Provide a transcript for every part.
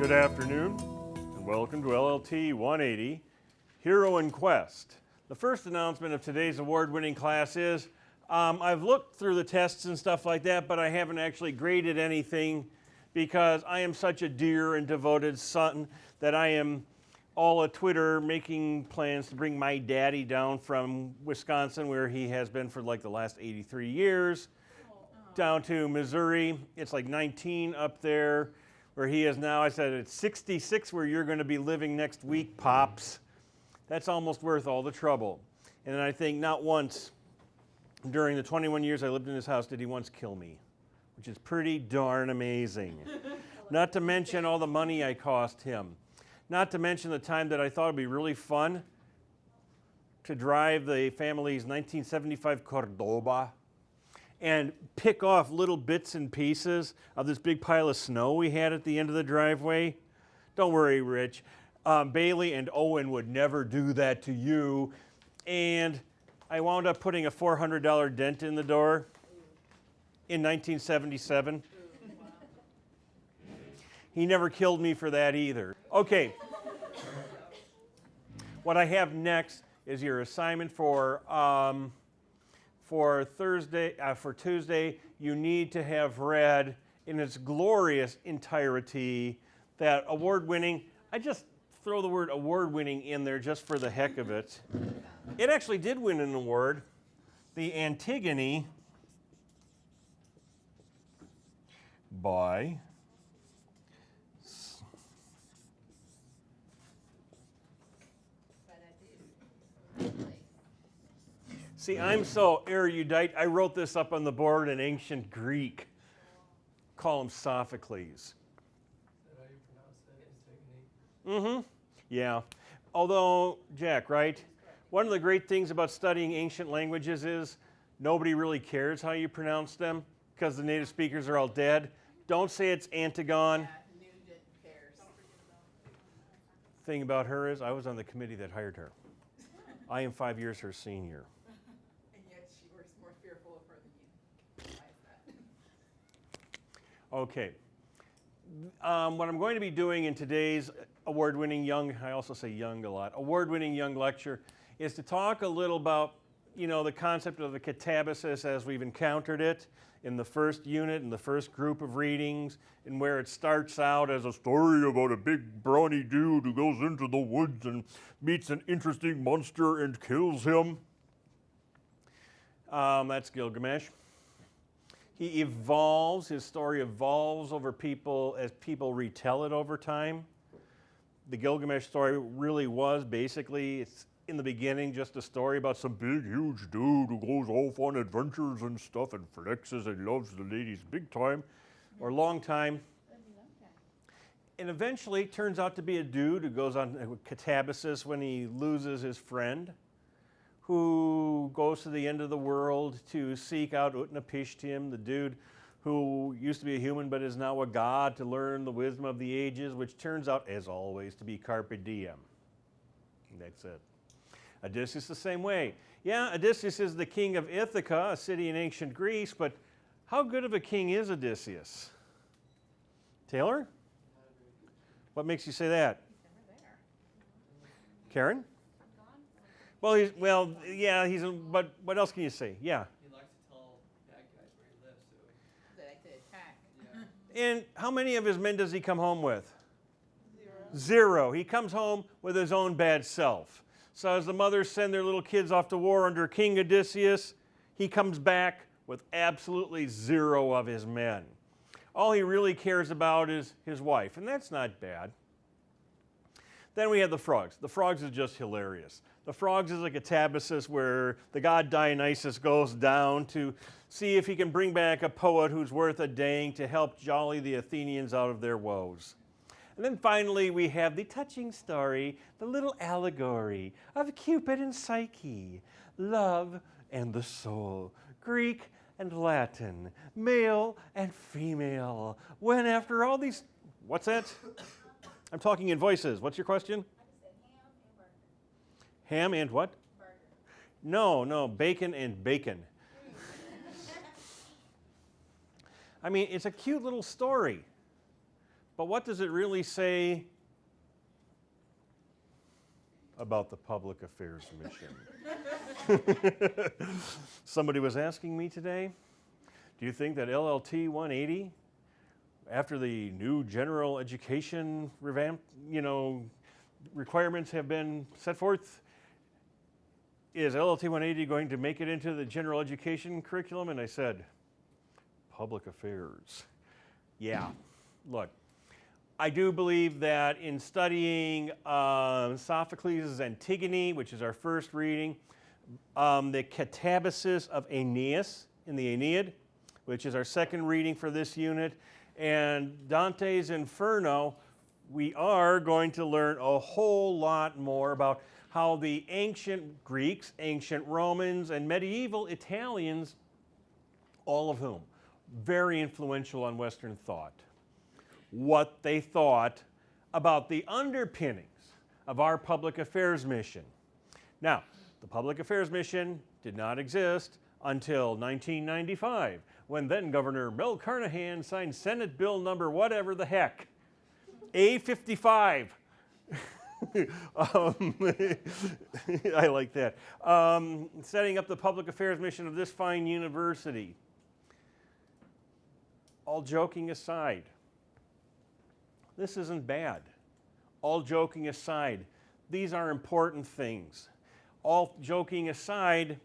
Good afternoon, and welcome to LLT 180, Hero in Quest. The first announcement of today's award-winning class is, I've looked through the tests and stuff like that, but I haven't actually graded anything because I am such a dear and devoted son that I am all a Twitter making plans to bring my daddy down from Wisconsin, where he has been for like the last 83 years, down to Missouri. It's like 19 up there where he is now. I said, it's 66 where you're going to be living next week, Pops. That's almost worth all the trouble. And I think not once during the 21 years I lived in his house did he once kill me, which is pretty darn amazing. Not to mention all the money I cost him. Not to mention the time that I thought it'd be really fun to drive the family's 1975 Cordoba and pick off little bits and pieces of this big pile of snow we had at the end of the driveway. Don't worry, Rich. Bailey and Owen would never do that to you. And I wound up putting a $400 dent in the door in 1977. He never killed me for that either. Okay. What I have next is your assignment for Tuesday. You need to have read in its glorious entirety that award-winning. I just throw the word award-winning in there just for the heck of it. It actually did win an award, the Antigone by See, I'm so erudite, I wrote this up on the board in ancient Greek. Call him Sophocles. Is that how you pronounce that? Antigone? Yeah. Although, Jack, right? One of the great things about studying ancient languages is nobody really cares how you pronounce them because the native speakers are all dead. Don't say it's Antigone. Yeah, Nugent cares. Thing about her is I was on the committee that hired her. I am 5 years her senior. And yet she was more fearful of her than you. Why is that? Okay. What I'm going to be doing in today's award-winning young, I also say young a lot, award-winning young lecture is to talk a little about, the concept of the catabasis as we've encountered it in the first unit, in the first group of readings, and where it starts out as a story about a big brawny dude who goes into the woods and meets an interesting monster and kills him. That's Gilgamesh. He evolves, his story evolves over people as people retell it over time. The Gilgamesh story really was basically, it's in the beginning just a story about some big, huge dude who goes off on adventures and stuff and flexes and loves the ladies big time or long time. And eventually turns out to be a dude who goes on catabasis when he loses his friend, who goes to the end of the world to seek out Utnapishtim, the dude who used to be a human but is now a god, to learn the wisdom of the ages, which turns out, as always, to be Carpe Diem. And that's it. Odysseus the same way. Yeah, Odysseus is the king of Ithaca, a city in ancient Greece, but how good of a king is Odysseus? Taylor? What makes you say that? He's never there. Karen? Well, but what else can you say? Yeah. He likes to tell bad guys where he lives, so They like to attack. yeah. And how many of his men does he come home with? 0. 0. He comes home with his own bad self. So as the mothers send their little kids off to war under King Odysseus, he comes back with absolutely 0 of his men. All he really cares about is his wife, and that's not bad. Then we have the frogs. The frogs is just hilarious. The frogs is a catabasis where the god Dionysus goes down to see if he can bring back a poet who's worth a dang to help jolly the Athenians out of their woes. And then finally we have the touching story, the little allegory of Cupid and Psyche, love and the soul, Greek and Latin, male and female. When after all these, what's that? I'm talking in voices. What's your question? Ham and what? Burger. No, bacon and bacon. I mean, it's a cute little story. But what does it really say about the public affairs mission? Somebody was asking me today, do you think that LLT 180, after the new general education revamp, requirements have been set forth, is LLT 180 going to make it into the general education curriculum? And I said, public affairs. Yeah, look, I do believe that in studying Sophocles' Antigone, which is our first reading, the catabasis of Aeneas in the Aeneid, which is our second reading for this unit, and Dante's Inferno, we are going to learn a whole lot more about how the ancient Greeks, ancient Romans, and medieval Italians, all of whom very influential on Western thought, what they thought about the underpinnings of our public affairs mission. Now, the public affairs mission did not exist until 1995, when then Governor Mel Carnahan signed Senate Bill number whatever the heck, A55. I like that. Setting up the public affairs mission of this fine university. All joking aside, this isn't bad. All joking aside, these are important things. All joking aside,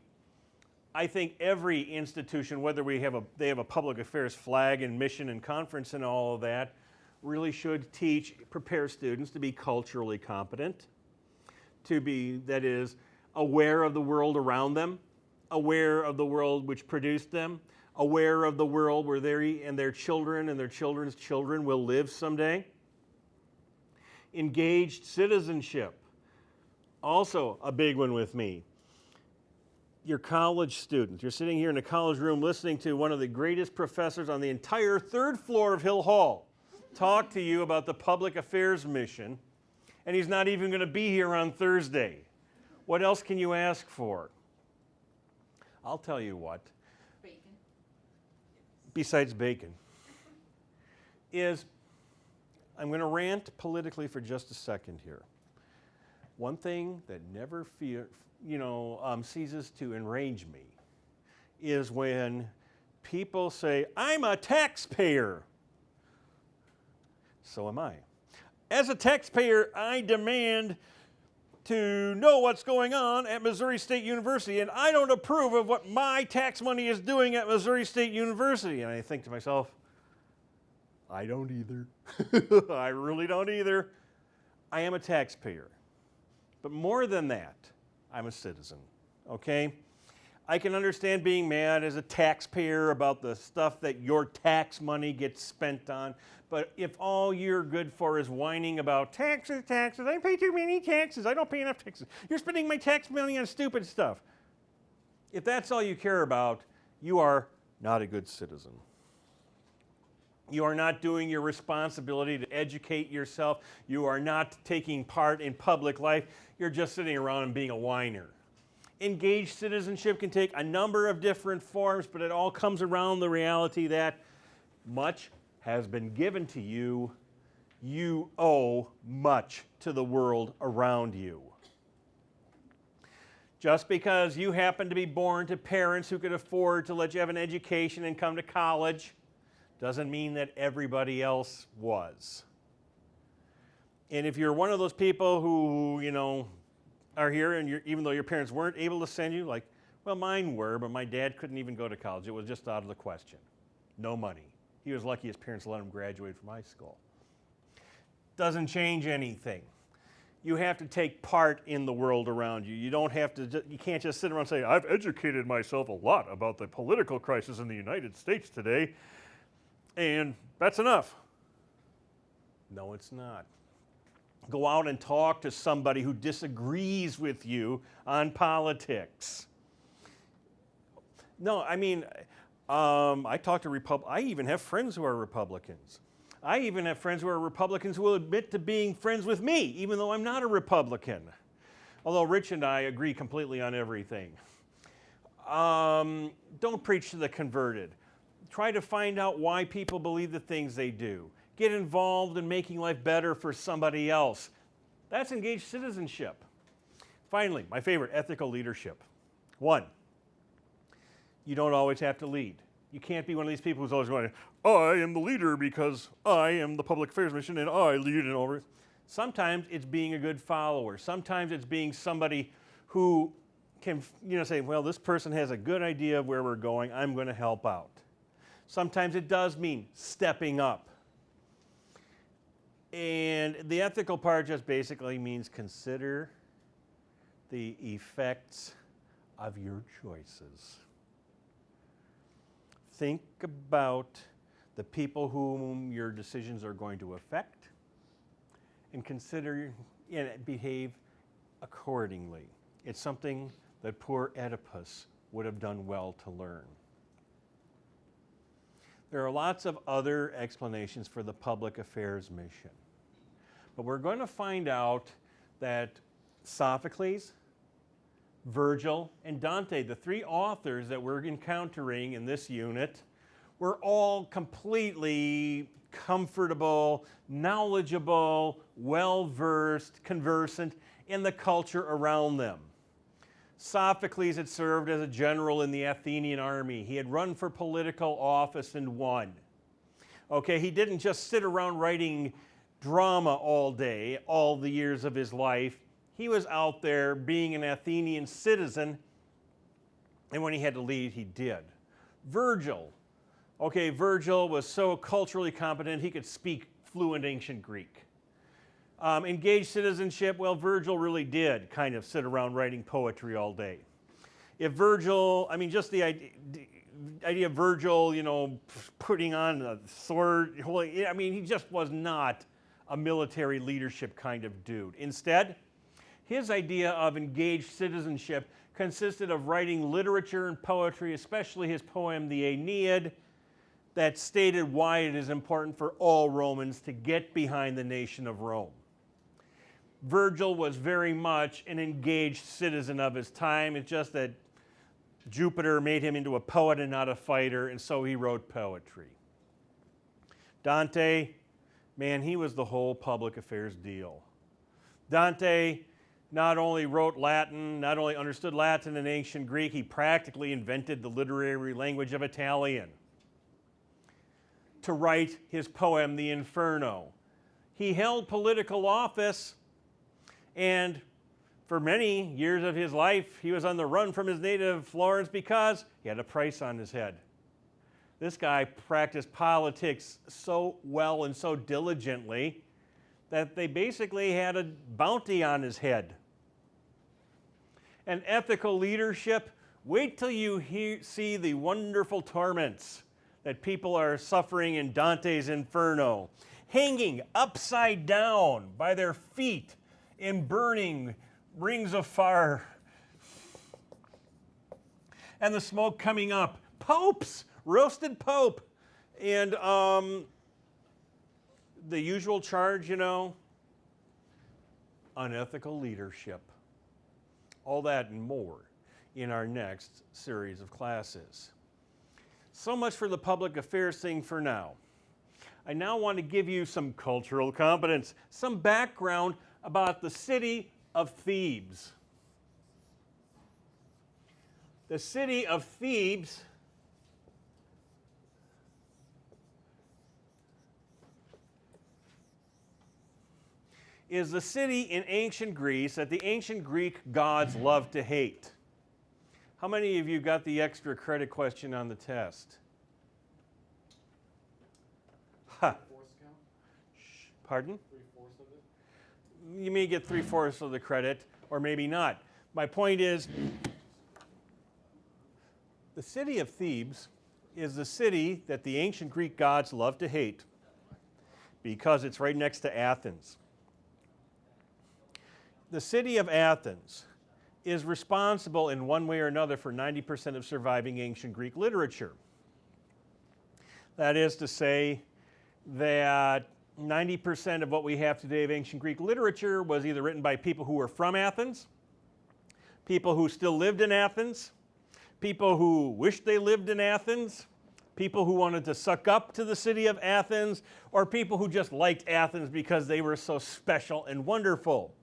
I think every institution, whether they have a public affairs flag and mission and conference and all of that, really should prepare students to be culturally competent, to be, that is, aware of the world around them, aware of the world which produced them, aware of the world where they and their children and their children's children will live someday. Engaged citizenship, also a big one with me. Your college students, you're sitting here in a college room listening to one of the greatest professors on the entire third floor of Hill Hall talk to you about the public affairs mission, and he's not even going to be here on Thursday. What else can you ask for? I'll tell you what. Bacon. Besides bacon, is I'm going to rant politically for just a second here. One thing that never ceases to enrage me is when people say, I'm a taxpayer. So am I. As a taxpayer, I demand to know what's going on at Missouri State University, and I don't approve of what my tax money is doing at Missouri State University. And I think to myself, I don't either. I really don't either. I am a taxpayer. But more than that, I'm a citizen, okay? I can understand being mad as a taxpayer about the stuff that your tax money gets spent on, but if all you're good for is whining about taxes, I pay too many taxes, I don't pay enough taxes, you're spending my tax money on stupid stuff. If that's all you care about, you are not a good citizen. You are not doing your responsibility to educate yourself. You are not taking part in public life. You're just sitting around and being a whiner. Engaged citizenship can take a number of different forms, but it all comes around the reality that much has been given to you. You owe much to the world around you. Just because you happen to be born to parents who could afford to let you have an education and come to college doesn't mean that everybody else was. And if you're one of those people who, are here and even though your parents weren't able to send you, like, well, mine were, but my dad couldn't even go to college. It was just out of the question. No money. He was lucky his parents let him graduate from high school. Doesn't change anything. You have to take part in the world around you. You can't just sit around and say, I've educated myself a lot about the political crisis in the United States today, and that's enough. No, it's not. Go out and talk to somebody who disagrees with you on politics. No, I talk to I even have friends who are Republicans. I even have friends who are Republicans who will admit to being friends with me, even though I'm not a Republican. Although Rich and I agree completely on everything. Don't preach to the converted. Try to find out why people believe the things they do. get involved in making life better for somebody else. That's engaged citizenship. Finally, my favorite, ethical leadership. 1, you don't always have to lead. You can't be one of these people who's always going, I am the leader because I am the public affairs mission and I lead it over. Sometimes it's being a good follower. Sometimes it's being somebody who can, say, well, this person has a good idea of where we're going. I'm going to help out. Sometimes it does mean stepping up. And the ethical part just basically means consider the effects of your choices. Think about the people whom your decisions are going to affect and consider and behave accordingly. It's something that poor Oedipus would have done well to learn. There are lots of other explanations for the public affairs mission. But we're going to find out that Sophocles, Virgil, and Dante, the 3 authors that we're encountering in this unit, were all completely comfortable, knowledgeable, well-versed, conversant in the culture around them. Sophocles had served as a general in the Athenian army. He had run for political office and won. Okay, he didn't just sit around writing drama all day, all the years of his life. He was out there being an Athenian citizen, and when he had to lead, he did. Virgil. Okay, Virgil was so culturally competent, he could speak fluent ancient Greek. Engaged citizenship, well, Virgil really did kind of sit around writing poetry all day. If Virgil, just the idea of Virgil, putting on a sword, he just was not a military leadership kind of dude. Instead, his idea of engaged citizenship consisted of writing literature and poetry, especially his poem, The Aeneid, that stated why it is important for all Romans to get behind the nation of Rome. Virgil was very much an engaged citizen of his time. It's just that Jupiter made him into a poet and not a fighter, and so he wrote poetry. Dante, man, he was the whole public affairs deal. Dante not only wrote Latin, not only understood Latin and ancient Greek, he practically invented the literary language of Italian to write his poem, The Inferno. He held political office, and for many years of his life, he was on the run from his native Florence because he had a price on his head. This guy practiced politics so well and so diligently that they basically had a bounty on his head. And ethical leadership, wait till you see the wonderful torments that people are suffering in Dante's Inferno, hanging upside down by their feet in burning rings of fire, and the smoke coming up. Popes, roasted pope, and the usual charge, unethical leadership. All that and more in our next series of classes. So much for the public affairs thing for now. I now want to give you some cultural competence, some background about the city of Thebes. The city of Thebes is the city in ancient Greece that the ancient Greek gods loved to hate. How many of you got the extra credit question on the test? Ha. Pardon? 3/4 of it? You may get 3/4 of the credit, or maybe not. My point is, the city of Thebes is the city that the ancient Greek gods loved to hate because it's right next to Athens. The city of Athens is responsible in one way or another for 90% of surviving ancient Greek literature. That is to say that 90% of what we have today of ancient Greek literature was either written by people who were from Athens, people who still lived in Athens, people who wished they lived in Athens, People who wanted to suck up to the city of Athens, or people who just liked Athens because they were so special and wonderful.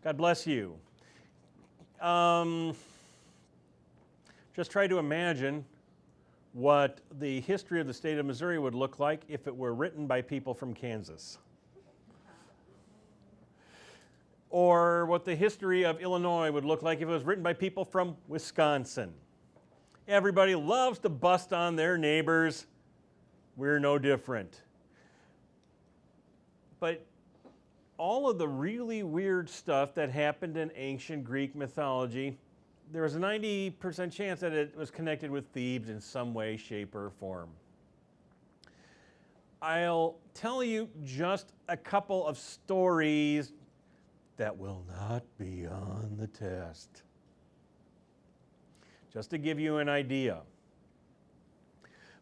God bless you. Just try to imagine what the history of the state of Missouri would look like if it were written by people from Kansas. Or what the history of Illinois would look like if it was written by people from Wisconsin. Everybody loves to bust on their neighbors. We're no different. But all of the really weird stuff that happened in ancient Greek mythology, there was a 90% chance that it was connected with Thebes in some way, shape, or form. I'll tell you just a couple of stories that will not be on the test. Just to give you an idea.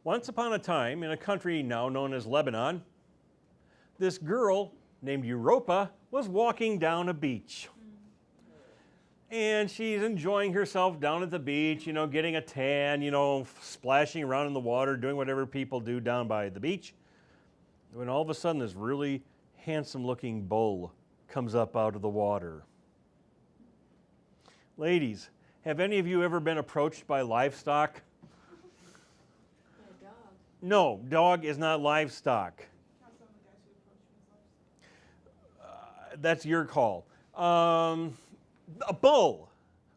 Once upon a time, in a country now known as Lebanon, this girl named Europa was walking down a beach. And she's enjoying herself down at the beach, you know, getting a tan, you know, splashing around in the water, doing whatever people do down by the beach. When all of a sudden this really handsome-looking bull comes up out of the water. Ladies, have any of you ever been approached by livestock? A dog. No, dog is not livestock. That's your call. A bull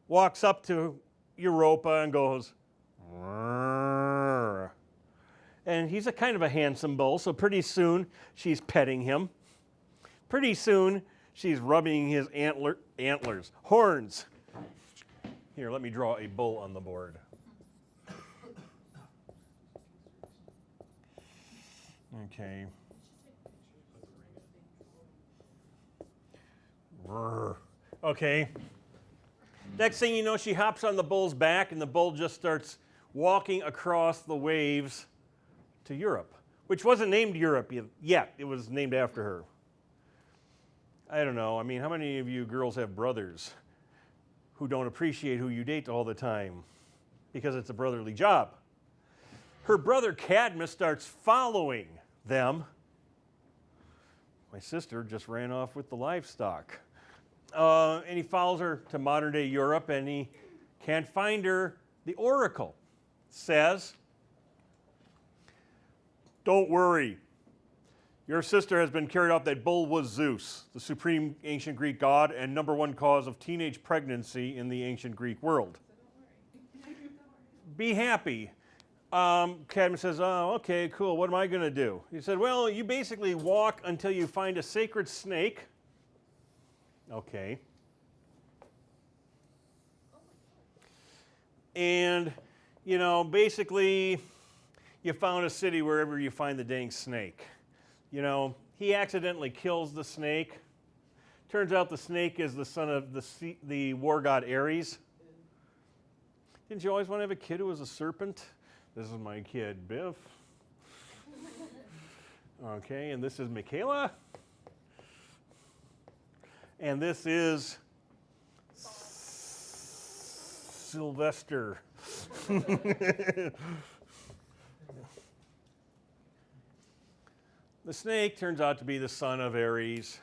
walks up to Europa and goes, "Rrrr." And he's a kind of a handsome bull, so pretty soon she's petting him. Pretty soon she's rubbing his antlers, horns. Here, let me draw a bull on the board. Okay. Rrr. Okay. Next thing you know, she hops on the bull's back, and the bull just starts walking across the waves to Europe, which wasn't named Europe yet. It was named after her. I don't know. I mean, how many of you girls have brothers who don't appreciate who you date all the time because it's a brotherly job? Her brother Cadmus starts following them. My sister just ran off with the livestock. And he follows her to modern-day Europe, and he can't find her. The oracle says, "Don't worry. Your sister has been carried off. That bull was Zeus, the supreme ancient Greek god and #1 cause of teenage pregnancy in the ancient Greek world. Be happy." Cadmus says, "Oh, okay, cool. What am I going to do?" He said, "Well, you basically walk until you find a sacred snake." Okay. And, you know, basically, you found a city wherever you find the dang snake. You know, he accidentally kills the snake. Turns out the snake is the son of the war god Ares. Didn't you always want to have a kid who was a serpent? This is my kid, Biff. Okay, and this is Michaela. And this is Sylvester. The snake turns out to be the son of Ares.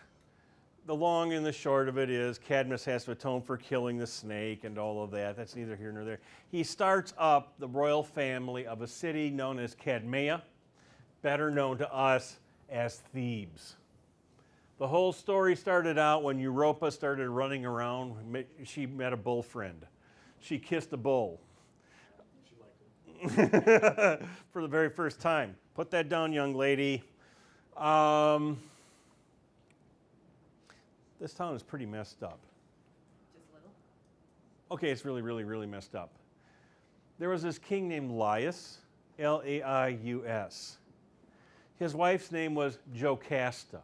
The long and the short of it is Cadmus has to atone for killing the snake and all of that. That's neither here nor there. He starts up the royal family of a city known as Cadmea, better known to us as Thebes. The whole story started out when Europa started running around. She met a bull friend. She kissed a bull. She liked it. For the very first time. Put that down, young lady. This town is pretty messed up. Just a little. Okay, it's really, really, really messed up. There was this king named Laius, Laius. His wife's name was Jocasta.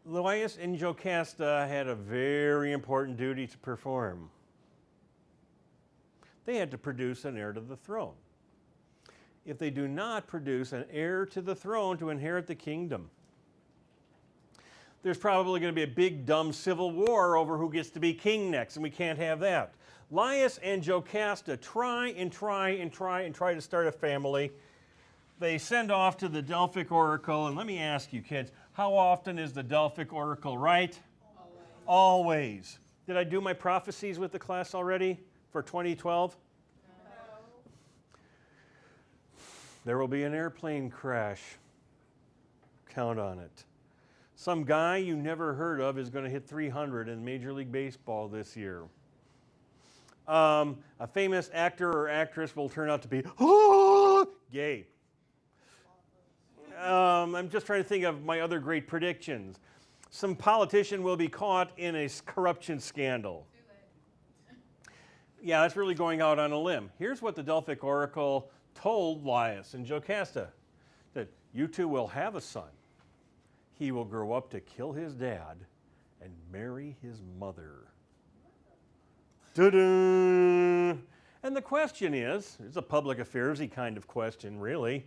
Laius and Jocasta had a very important duty to perform. They had to produce an heir to the throne. If they do not produce an heir to the throne to inherit the kingdom, there's probably going to be a big dumb civil war over who gets to be king next, and we can't have that. Laius and Jocasta try to start a family. They send off to the Delphic oracle, and let me ask you kids, how often is the Delphic oracle right? Always. Did I do my prophecies with the class already for 2012? No. There will be an airplane crash. Count on it. Some guy you never heard of is going to hit 300 in Major League Baseball this year. A famous actor or actress will turn out to be gay. I'm just trying to think of my other great predictions. Some politician will be caught in a corruption scandal. Yeah, that's really going out on a limb. Here's what the Delphic oracle told Laius and Jocasta, that you two will have a son. He will grow up to kill his dad and marry his mother. Ta-da! And the question is, it's a public affairs-y kind of question, really.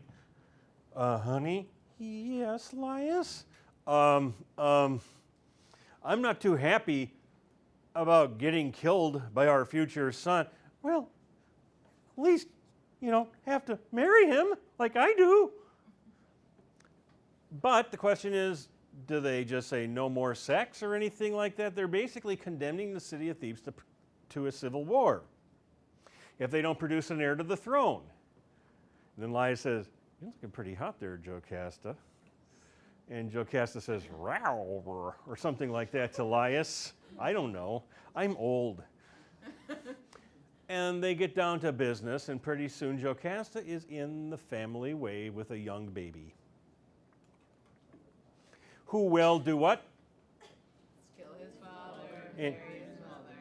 Honey? Yes, Laius? I'm not too happy about getting killed by our future son. Well, at least you don't have to marry him like I do. But the question is, do they just say no more sex or anything like that? They're basically condemning the city of Thebes to a civil war if they don't produce an heir to the throne. And then Laius says, you're looking pretty hot there, Jocasta. And Jocasta says, "Row," or something like that to Laius. I don't know. I'm old. And they get down to business, and pretty soon Jocasta is in the family way with a young baby. Who will do what? Kill his father, And- marry his mother.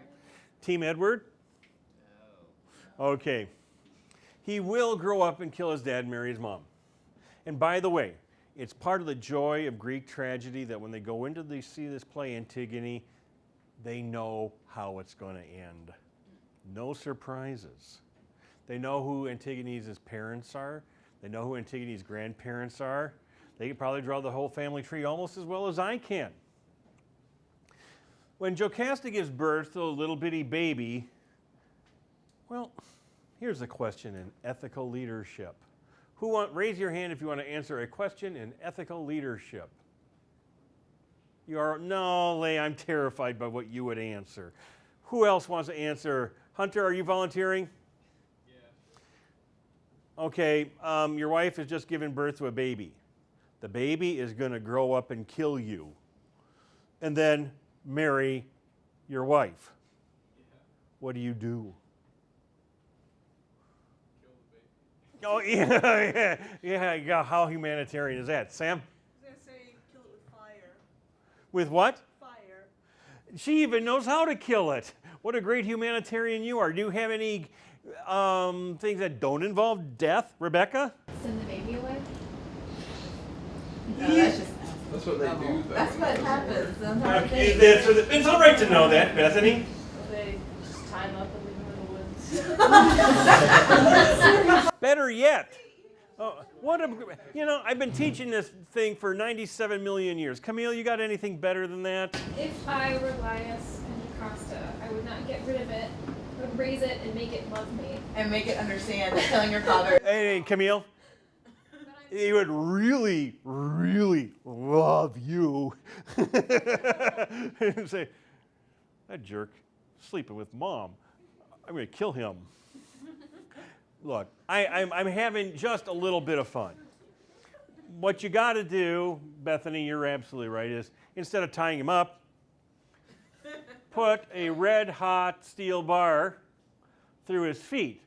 Team Edward? No. Okay. He will grow up and kill his dad and marry his mom. And by the way, it's part of the joy of Greek tragedy that when they go into see this play, Antigone, they know how it's going to end. No surprises. They know who Antigone's parents are. They know who Antigone's grandparents are. They can probably draw the whole family tree almost as well as I can. When Jocasta gives birth to a little bitty baby, well, here's a question in ethical leadership. Raise your hand if you want to answer a question in ethical leadership. No, Leigh, I'm terrified by what you would answer. Who else wants to answer? Hunter, are you volunteering? Yeah. Okay, your wife has just given birth to a baby. The baby is going to grow up and kill you, and then marry your wife. Yeah. What do you do? Oh, yeah. How humanitarian is that? Sam? I was going to say kill it with fire. With what? Fire. She even knows how to kill it. What a great humanitarian you are. Do you have any things that don't involve death? Rebecca? Send the baby away? No, that's just That's what they do, though. That's what happens. Sometimes Okay, they- it's all right to know that, Bethany. They just tie him up and leave him in the woods. Better yet. I've been teaching this thing for 97 million years. Camille, you got anything better than that? If I were Laius and Jocasta, I would not get rid of it. I would raise it and make it love me. and make it understand that killing your father. Hey, Camille. He would really, really love you. And say, that jerk sleeping with mom. I'm going to kill him. Look, I'm having just a little bit of fun. What you got to do, Bethany, you're absolutely right, is instead of tying him up, put a red-hot steel bar through his feet.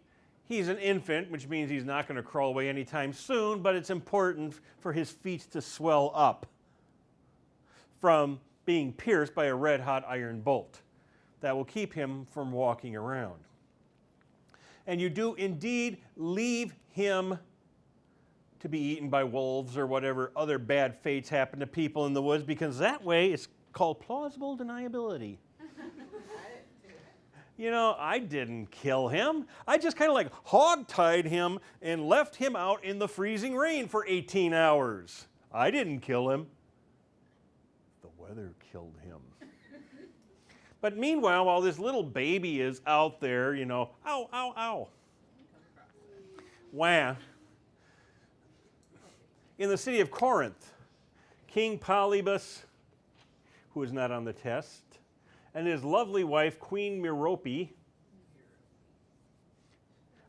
He's an infant, which means he's not going to crawl away anytime soon, but it's important for his feet to swell up from being pierced by a red-hot iron bolt. That will keep him from walking around. And you do indeed leave him to be eaten by wolves or whatever other bad fates happen to people in the woods, because that way it's called plausible deniability. I didn't kill him. I just kind of like hog-tied him and left him out in the freezing rain for 18 hours. I didn't kill him. The weather brother killed him. But meanwhile, while this little baby is out there, you know, ow, ow, ow. Wah. In the city of Corinth, King Polybus, who is not on the test, and his lovely wife, Queen Merope,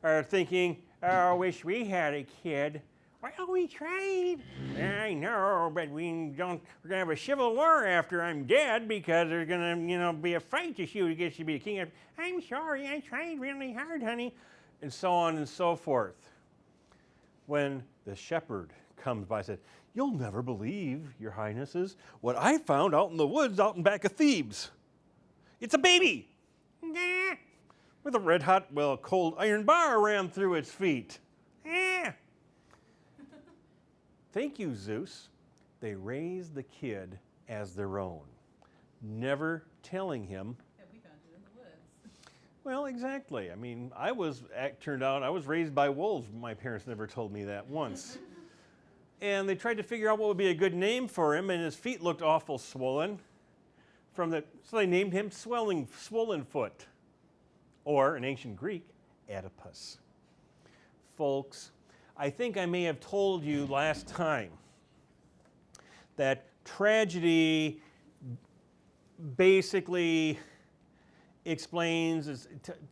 are thinking, oh, I wish we had a kid. Well, we tried. I know, but we're gonna have a civil war after I'm dead because there's gonna, be a fight to see who gets to be the king. I'm sorry, I tried really hard, honey, and so on and so forth. When the shepherd comes by and said, you'll never believe, your highnesses, what I found out in the woods out in back of Thebes. It's a baby. Nah. With a red hot, cold iron bar ran through its feet. Thank you, Zeus. They raised the kid as their own, never telling him. Yeah, we found it in the woods. Well, exactly. I mean, turned out I was raised by wolves. My parents never told me that once. And they tried to figure out what would be a good name for him, and his feet looked awful swollen. So they named him Swollen Foot, or in ancient Greek, Oedipus. Folks, I think I may have told you last time that tragedy basically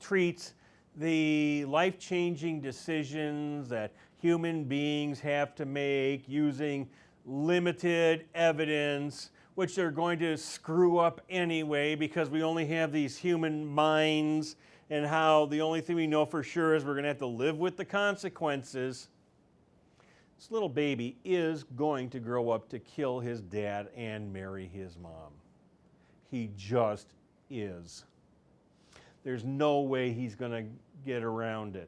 treats the life-changing decisions that human beings have to make using limited evidence, which they're going to screw up anyway because we only have these human minds, and how the only thing we know for sure is we're going to have to live with the consequences. This little baby is going to grow up to kill his dad and marry his mom. He just is. There's no way he's going to get around it.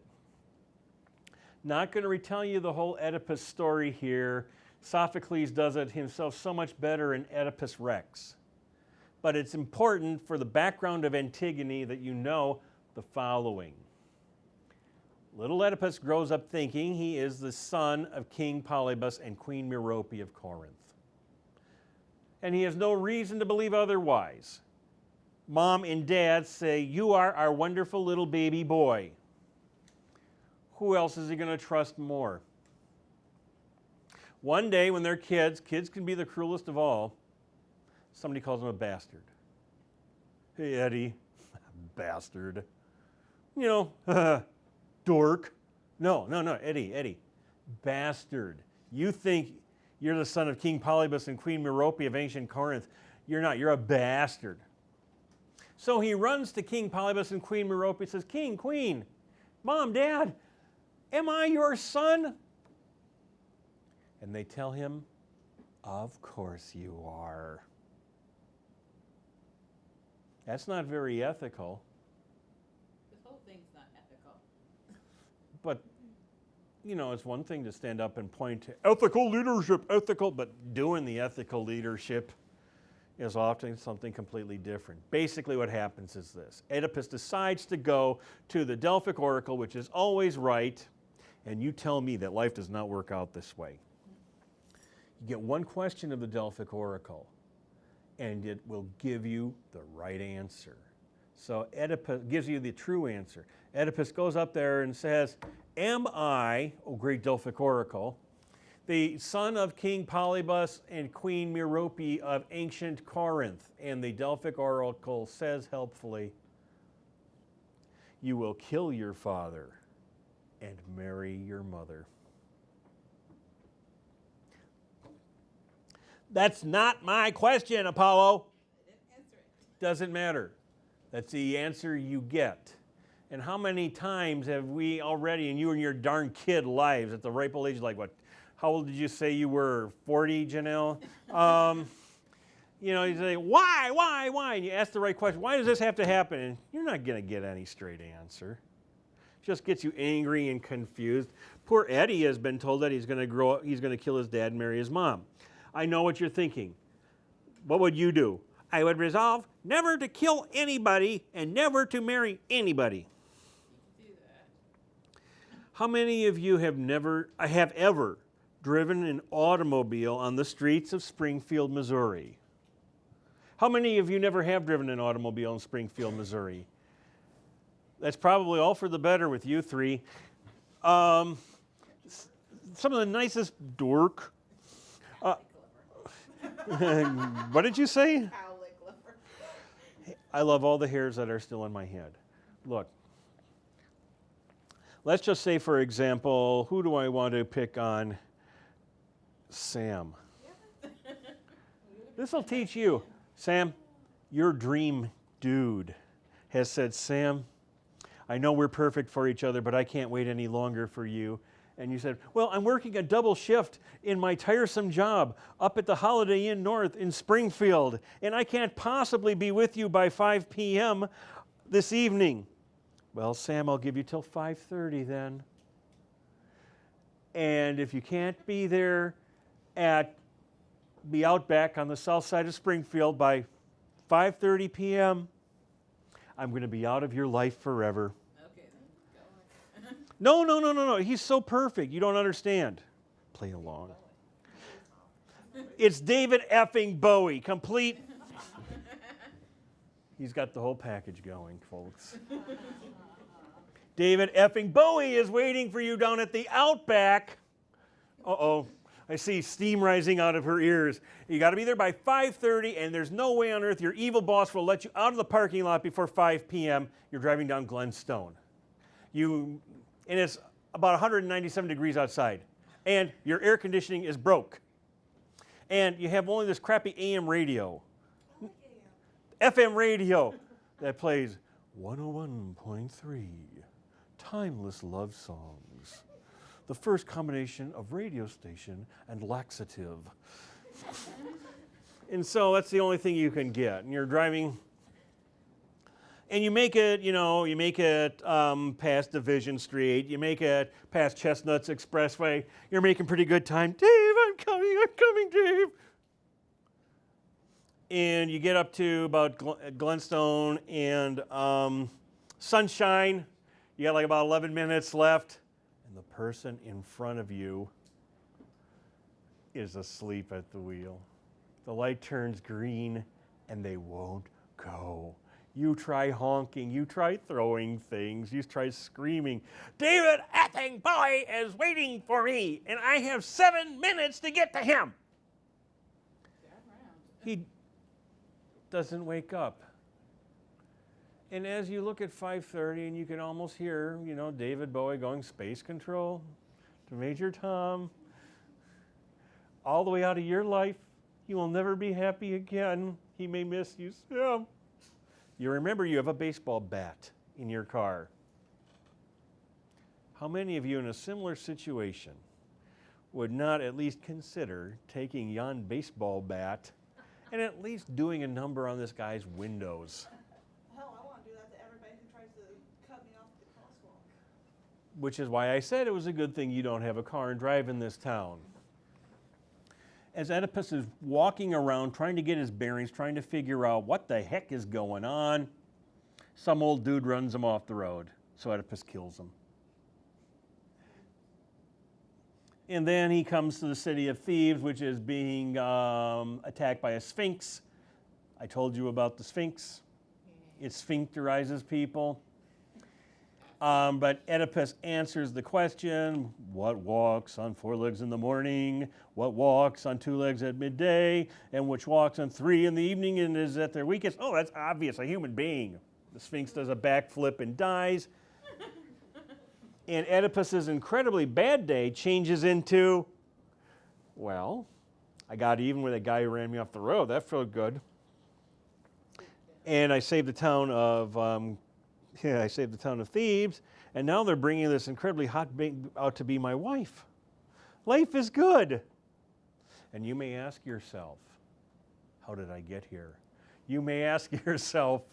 Not going to retell you the whole Oedipus story here. Sophocles does it himself so much better in Oedipus Rex. But it's important for the background of Antigone that you know the following. Little Oedipus grows up thinking he is the son of King Polybus and Queen Merope of Corinth. And he has no reason to believe otherwise. Mom and dad say, you are our wonderful little baby boy. Who else is he going to trust more? One day when they're kids can be the cruelest of all, somebody calls him a bastard. Hey, Eddie, bastard. Dork. No, Eddie, bastard. You think you're the son of King Polybus and Queen Merope of ancient Corinth. You're not, you're a bastard. So he runs to King Polybus and Queen Merope and says, King, Queen, Mom, Dad, am I your son? And they tell him, of course you are. That's not very ethical. This whole thing's not ethical. But, it's one thing to stand up and point to ethical leadership, but doing the ethical leadership is often something completely different. Basically what happens is this. Oedipus decides to go to the Delphic oracle, which is always right, and you tell me that life does not work out this way. You get one question of the Delphic oracle, and it will give you the right answer. So Oedipus gives you the true answer. Oedipus goes up there and says, am I, O great Delphic oracle, the son of King Polybus and Queen Merope of ancient Corinth? And the Delphic oracle says helpfully, you will kill your father and marry your mother. That's not my question, Apollo. I didn't answer it. Doesn't matter. That's the answer you get. And how many times have we already, and you and your darn kid lives at the ripe old age, like what? How old did you say you were? 40, Janelle? You say, why? And you ask the right question. Why does this have to happen? And you're not going to get any straight answer. Just gets you angry and confused. Poor Eddie has been told that he's going to grow up, he's going to kill his dad and marry his mom. I know what you're thinking. What would you do? I would resolve never to kill anybody and never to marry anybody. Do that. How many of you have ever driven an automobile on the streets of Springfield, Missouri? How many of you never have driven an automobile in Springfield, Missouri? That's probably all for the better with you three. Some of the nicest dork. What did you say? Cowlick liver. I love all the hairs that are still in my head. Look, let's just say, for example, who do I want to pick on? Sam. This will teach you. Sam, your dream dude has said, Sam, I know we're perfect for each other, but I can't wait any longer for you. And you said, well, I'm working a double shift in my tiresome job up at the Holiday Inn North in Springfield, and I can't possibly be with you by 5 p.m. this evening. Well, Sam, I'll give you till 5:30 then. And if you can't be there be out back on the south side of Springfield by 5:30 p.m., I'm going to be out of your life forever. Okay, then go on. No. He's so perfect. You don't understand. Play along. It's David effing Bowie. Complete. He's got the whole package going, folks. David effing Bowie is waiting for you down at the Outback. Uh-oh. I see steam rising out of her ears. You got to be there by 5:30, and there's no way on earth your evil boss will let you out of the parking lot before 5 p.m. You're driving down Glenstone. And it's about 197 degrees outside, and your air conditioning is broke. And you have only this crappy AM radio, FM radio that plays 101.3, timeless love songs. The first combination of radio station and laxative. And so that's the only thing you can get. And you're driving, and you make it past Division Street. You make it past Chestnuts Expressway. You're making pretty good time. Dave, I'm coming, Dave. And you get up to about Glenstone and Sunshine. You got like about 11 minutes left. The person in front of you is asleep at the wheel. The light turns green and they won't go. You try honking, you try throwing things, you try screaming, David effing Bowie is waiting for me and I have 7 minutes to get to him. He doesn't wake up. And as you look at 5:30, and you can almost hear, David Bowie going, space control to Major Tom, all the way out of your life. You will never be happy again. He may miss you, Sam. You remember you have a baseball bat in your car. How many of you in a similar situation would not at least consider taking yon baseball bat and at least doing a number on this guy's windows? Which is why I said it was a good thing you don't have a car and drive in this town. As Oedipus is walking around trying to get his bearings, trying to figure out what the heck is going on, some old dude runs him off the road. So Oedipus kills him. And then he comes to the city of Thebes, which is being attacked by a sphinx. I told you about the sphinx. It sphincterizes people. But Oedipus answers the question, what walks on 4 legs in the morning, what walks on 2 legs at midday, and which walks on 3 in the evening and is at their weakest? Oh, that's obvious, a human being. The Sphinx does a backflip and dies. And Oedipus's incredibly bad day changes into, well, I got even with a guy who ran me off the road. That felt good. And I saved the town of Thebes, and now they're bringing this incredibly hot babe out to be my wife. Life is good. And you may ask yourself, how did I get here? You may ask yourself,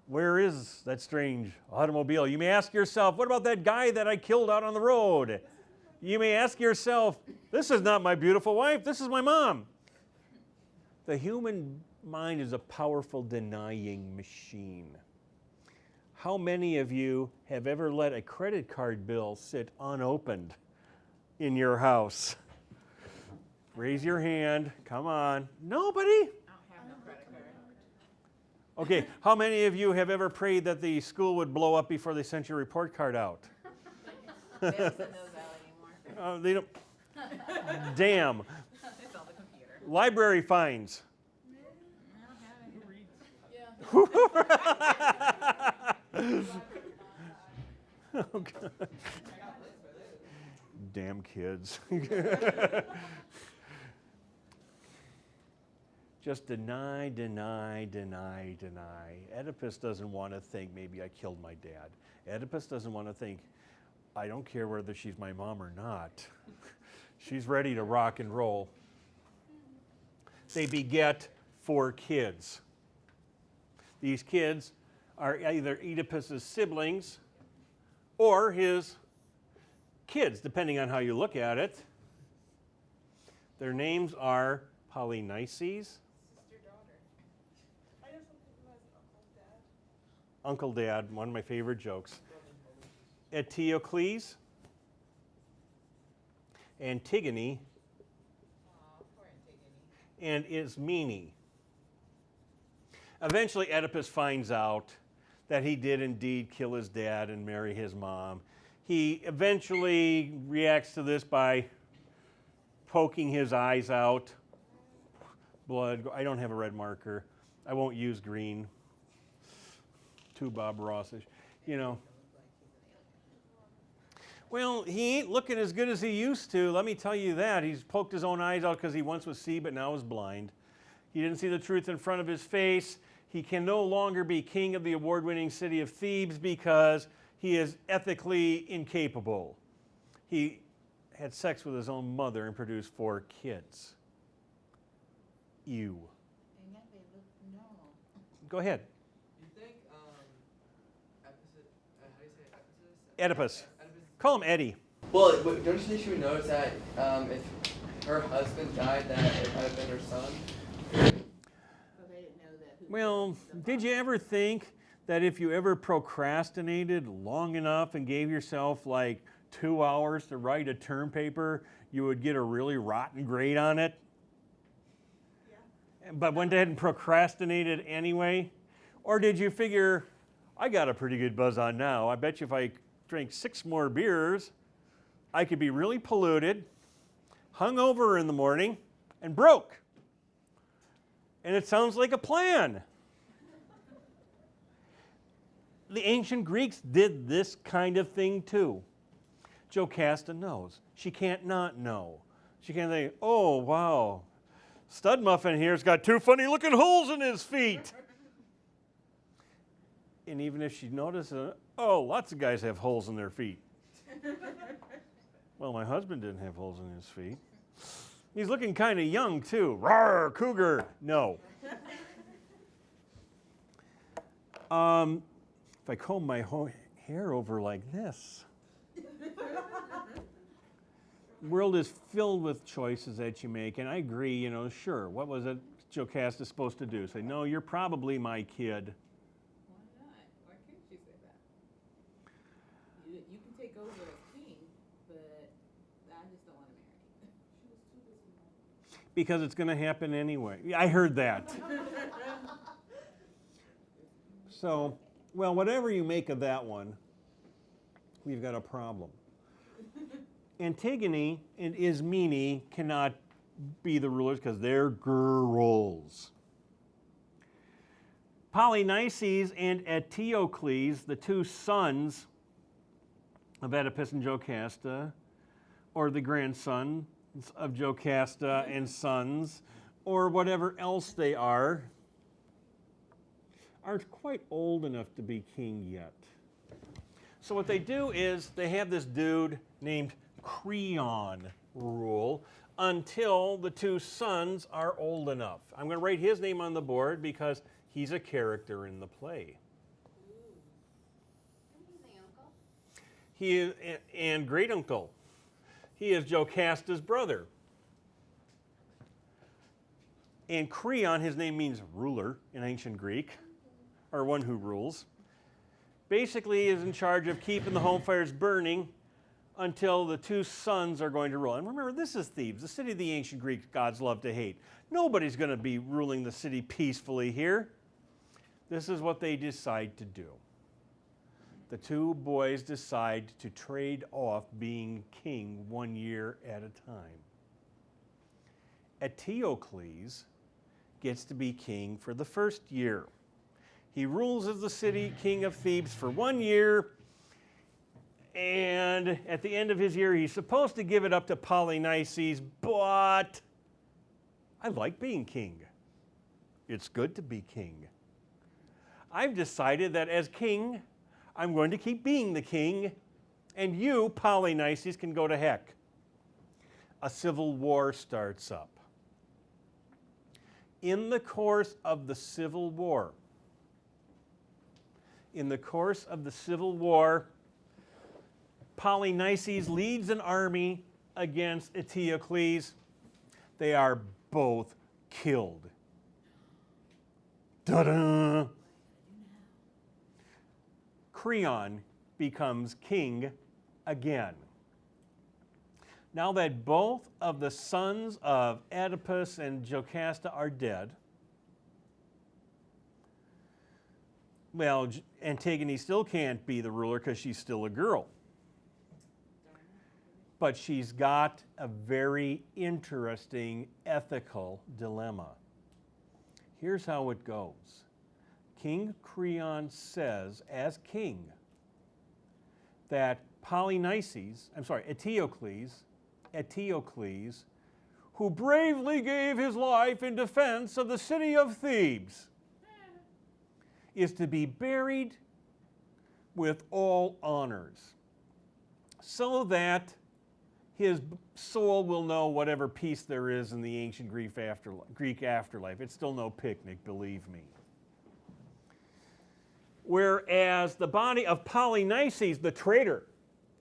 where is that strange automobile? You may ask yourself, what about that guy that I killed out on the road? You may ask yourself, this is not my beautiful wife, this is my mom. The human mind is a powerful denying machine. How many of you have ever let a credit card bill sit unopened in your house? Raise your hand. Come on. Nobody? I don't have no credit card. Okay, how many of you have ever prayed that the school would blow up before they sent your report card out? They don't send those out anymore. They don't. Damn. It's on the computer. Library fines. I don't have it. Oh, God. Damn kids. Just deny, deny, deny, deny. Oedipus doesn't want to think maybe I killed my dad. Oedipus doesn't want to think I don't care whether she's my mom or not. She's ready to rock and roll. They beget 4 kids. These kids are either Oedipus's siblings or his kids, depending on how you look at it. Their names are Polynices, Uncle Dad, one of my favorite jokes. Eteocles, Antigone, Poor Antigone. and Ismene. Eventually, Oedipus finds out that he did indeed kill his dad and marry his mom. He eventually reacts to this by poking his eyes out. Blood. I don't have a red marker. I won't use green. Too Bob Rossish, you know. Well, he ain't looking as good as he used to. Let me tell you that. He's poked his own eyes out because he once was see, but now is blind. He didn't see the truth in front of his face. He can no longer be king of the award-winning city of Thebes because he is ethically incapable. He had sex with his own mother and produced 4 kids. Ew. And yet they look normal. Go ahead. You think, how do you say it? Oedipus. Oedipus. Call him Eddie. Well, don't you think she would notice that if her husband died, that it might have been her son? So they didn't know that. Well, did you ever think that if you ever procrastinated long enough and gave yourself like 2 hours to write a term paper, you would get a really rotten grade on it? Yeah. But went ahead and procrastinated anyway? Or did you figure, I got a pretty good buzz on now. I bet you if I drank 6 more beers, I could be really polluted, hungover in the morning, and broke. And it sounds like a plan. The ancient Greeks did this kind of thing too. Jocasta knows. She can't not know. She can't think, oh, wow, Stud Muffin here's got 2 funny looking holes in his feet. And even if she notices, oh, lots of guys have holes in their feet. Well, my husband didn't have holes in his feet. He's looking kind of young, too. Rawr, cougar. No. If I comb my hair over like this, the world is filled with choices that you make, and I agree, you know, sure. What was it Jocasta supposed to do? Say, no, you're probably my kid. Why not? Why can't you say that? You can take over as king, but I just don't want to marry you. Because it's going to happen anyway. I heard that. So, well, whatever you make of that one, we've got a problem. Antigone and Ismene cannot be the rulers because they're girls. Polynices and Eteocles, the 2 sons of Oedipus and Jocasta, or the grandsons of Jocasta and sons, or whatever else they are quite old enough to be king yet. So what they do is they have this dude named Creon rule until the 2 sons are old enough. I'm going to write his name on the board because he's a character in the play. He is, and great uncle. He is Jocasta's brother. And Creon, his name means ruler in ancient Greek, or one who rules. Basically is in charge of keeping the home fires burning until the 2 sons are going to rule. And remember, this is Thebes, the city the ancient Greek gods love to hate. Nobody's going to be ruling the city peacefully here. this is what they decide to do. The two boys decide to trade off being king 1 year at a time. Eteocles gets to be king for the first year. He rules as the city king of Thebes for 1 year, and at the end of his year, he's supposed to give it up to Polynices, but I like being king. It's good to be king. I've decided that as king, I'm going to keep being the king, and you, Polynices, can go to heck. A civil war starts up. In the course of the civil war, Polynices leads an army against Eteocles. They are both killed. Ta-da! Creon becomes king again. Now that both of the sons of Oedipus and Jocasta are dead, well, Antigone still can't be the ruler because she's still a girl. But she's got a very interesting ethical dilemma. Here's how it goes. King Creon says, as king, that Eteocles, who bravely gave his life in defense of the city of Thebes, is to be buried with all honors, so that his soul will know whatever peace there is in the ancient Greek afterlife. It's still no picnic, believe me. Whereas the body of Polynices, the traitor,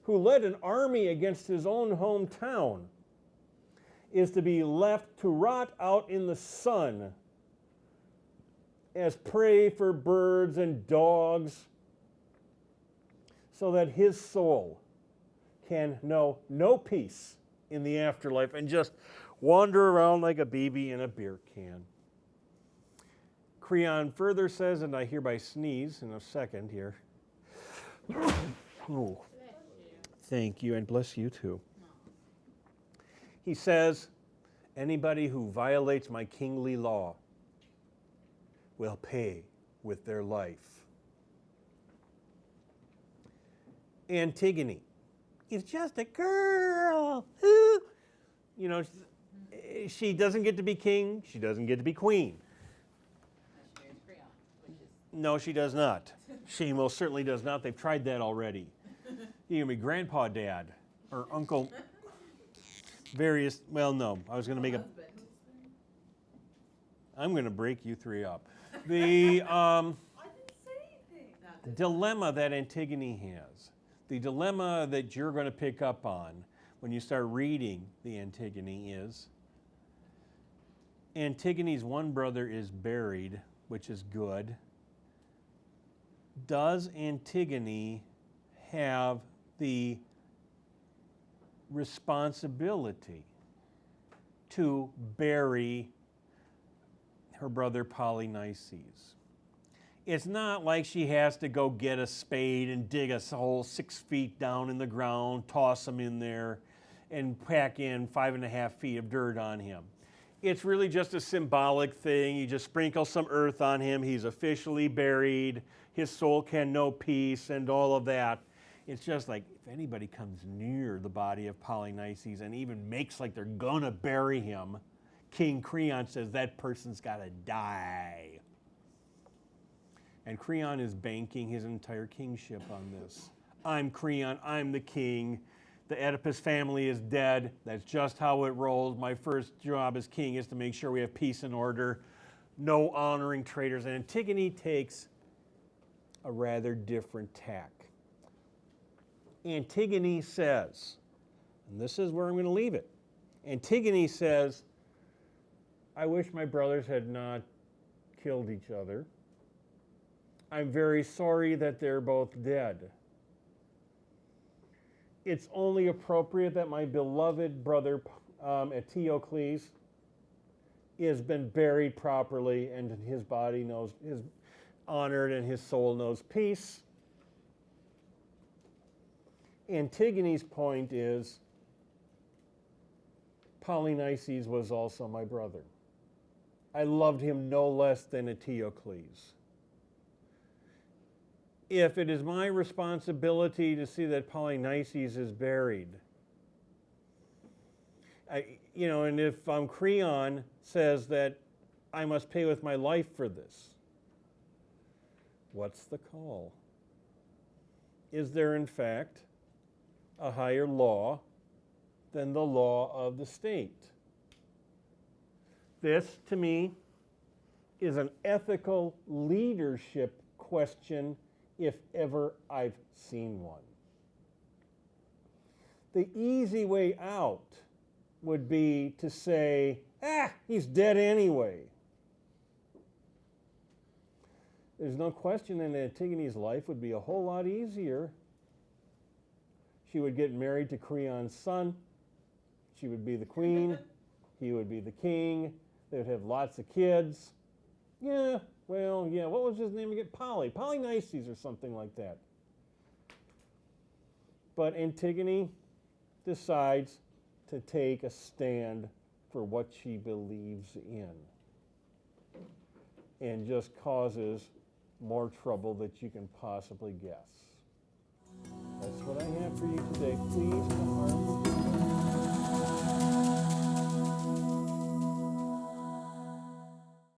who led an army against his own hometown, is to be left to rot out in the sun as prey for birds and dogs, so that his soul can know no peace in the afterlife and just wander around like a baby in a beer can. Creon further says, and I hereby sneeze in a second here. Oh, thank you, and bless you too. He says, anybody who violates my kingly law will pay with their life. Antigone is just a girl. You know, she doesn't get to be king. She doesn't get to be queen. She marries Creon, which is No, she does not. She most certainly does not. They've tried that already. You can be grandpa dad or uncle. Various, well, no. I was going to make a, husband. I'm going to break you three up. The I didn't say anything. dilemma that Antigone has, the dilemma that you're going to pick up on when you start reading the Antigone is, Antigone's one brother is buried, which is good. Does Antigone have the responsibility to bury her brother Polynices? It's not like she has to go get a spade and dig a hole 6 feet down in the ground, toss him in there, and pack in 5.5 feet of dirt on him. It's really just a symbolic thing. You just sprinkle some earth on him. He's officially buried. His soul can know peace and all of that. It's just like if anybody comes near the body of Polynices and even makes like they're gonna bury him, King Creon says that person's gotta die. And Creon is banking his entire kingship on this. I'm Creon, I'm the king. The Oedipus family is dead. That's just how it rolls. My first job as king is to make sure we have peace and order, no honoring traitors. And Antigone takes a rather different tack. Antigone says, and this is where I'm going to leave it. Antigone says, I wish my brothers had not killed each other. I'm very sorry that they're both dead. It's only appropriate that my beloved brother Eteocles has been buried properly and his body knows his. honored and his soul knows peace. Antigone's point is Polynices was also my brother. I loved him no less than Eteocles. If it is my responsibility to see that Polynices is buried, and if Creon says that I must pay with my life for this, what's the call? Is there, in fact, a higher law than the law of the state? This, to me, is an ethical leadership question if ever I've seen one. The easy way out would be to say, he's dead anyway. There's no question that Antigone's life would be a whole lot easier. She would get married to Creon's son. She would be the queen. He would be the king. They would have lots of kids. What was his name again? Polynices or something like that. But Antigone decides to take a stand for what she believes in and just causes more trouble that you can possibly guess. That's what I have for you today. Please come armed